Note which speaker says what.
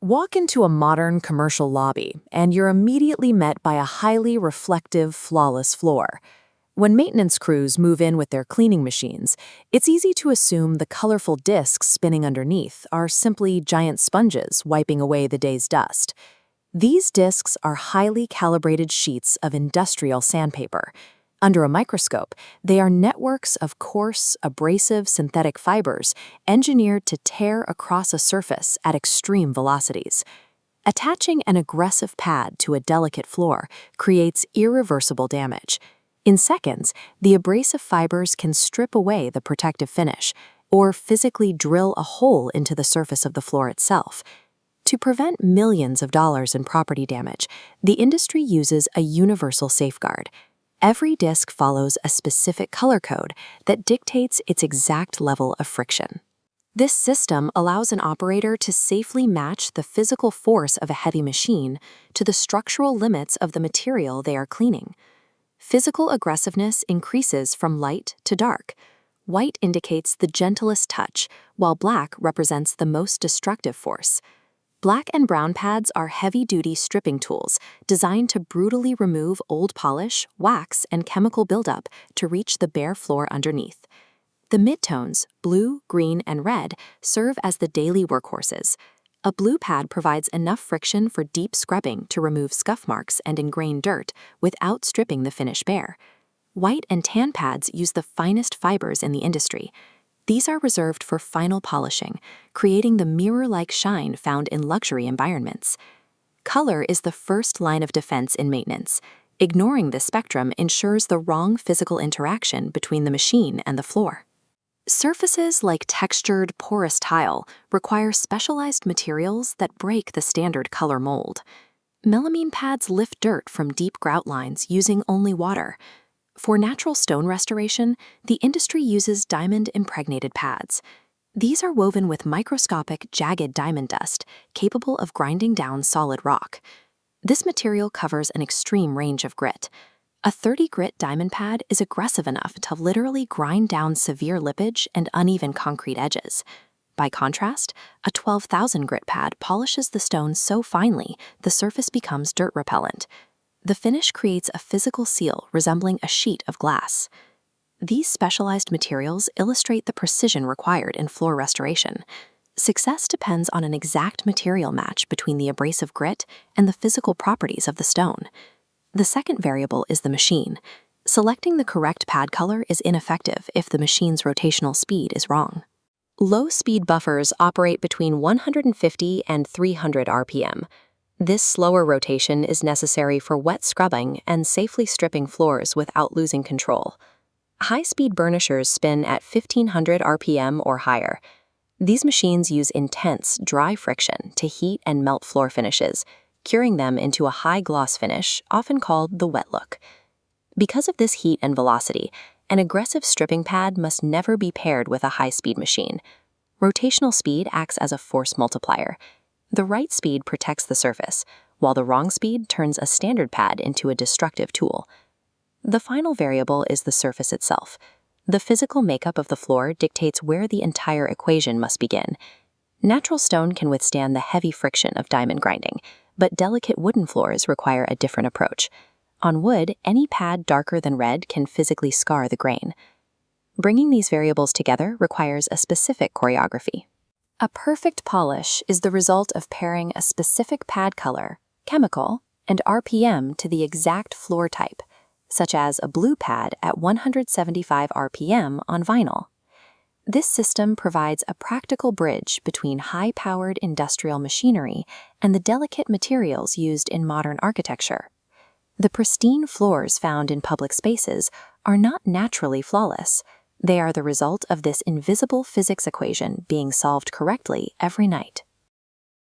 Speaker 1: Walk into a modern commercial lobby, and you're immediately met by a highly reflective, flawless floor. When maintenance crews move in with their cleaning machines, it's easy to assume the colorful discs spinning underneath are simply giant sponges wiping away the day's dust. These discs are highly calibrated sheets of industrial sandpaper. Under a microscope, they are networks of coarse, abrasive synthetic fibers engineered to tear across a surface at extreme velocities. Attaching an aggressive pad to a delicate floor creates irreversible damage. In seconds, the abrasive fibers can strip away the protective finish or physically drill a hole into the surface of the floor itself. To prevent millions of dollars in property damage, the industry uses a universal safeguard. Every disc follows a specific color code that dictates its exact level of friction. This system allows an operator to safely match the physical force of a heavy machine to the structural limits of the material they are cleaning. Physical aggressiveness increases from light to dark. White indicates the gentlest touch, while black represents the most destructive force. Black and brown pads are heavy-duty stripping tools designed to brutally remove old polish, wax, and chemical buildup to reach the bare floor underneath. The midtones, blue, green, and red, serve as the daily workhorses. A blue pad provides enough friction for deep scrubbing to remove scuff marks and ingrained dirt without stripping the finish bare. White and tan pads use the finest fibers in the industry. These are reserved for final polishing, creating the mirror-like shine found in luxury environments. Color is the first line of defense in maintenance. Ignoring this spectrum ensures the wrong physical interaction between the machine and the floor. Surfaces like textured, porous tile require specialized materials that break the standard color mold. Melamine pads lift dirt from deep grout lines using only water. For natural stone restoration, the industry uses diamond-impregnated pads. These are woven with microscopic, jagged diamond dust, capable of grinding down solid rock. This material covers an extreme range of grit. A 30-grit diamond pad is aggressive enough to literally grind down severe lippage and uneven concrete edges. By contrast, a 12,000-grit pad polishes the stone so finely the surface becomes dirt-repellent. The finish creates a physical seal resembling a sheet of glass. These specialized materials illustrate the precision required in floor restoration. Success depends on an exact material match between the abrasive grit and the physical properties of the stone. The second variable is the machine. Selecting the correct pad color is ineffective if the machine's rotational speed is wrong. Low-speed buffers operate between 150 and 300 RPM. This slower rotation is necessary for wet scrubbing and safely stripping floors without losing control. High-speed burnishers spin at 1500 RPM or higher. These machines use intense, dry friction to heat and melt floor finishes, curing them into a high-gloss finish, often called the wet look. Because of this heat and velocity, an aggressive stripping pad must never be paired with a high-speed machine. Rotational speed acts as a force multiplier. The right speed protects the surface, while the wrong speed turns a standard pad into a destructive tool. The final variable is the surface itself. The physical makeup of the floor dictates where the entire equation must begin. Natural stone can withstand the heavy friction of diamond grinding, but delicate wooden floors require a different approach. On wood, any pad darker than red can physically scar the grain. Bringing these variables together requires a specific choreography. A perfect polish is the result of pairing a specific pad color, chemical, and RPM to the exact floor type, such as a blue pad at 175 RPM on vinyl. This system provides a practical bridge between high-powered industrial machinery and the delicate materials used in modern architecture. The pristine floors found in public spaces are not naturally flawless. They are the result of this invisible physics equation being solved correctly every night.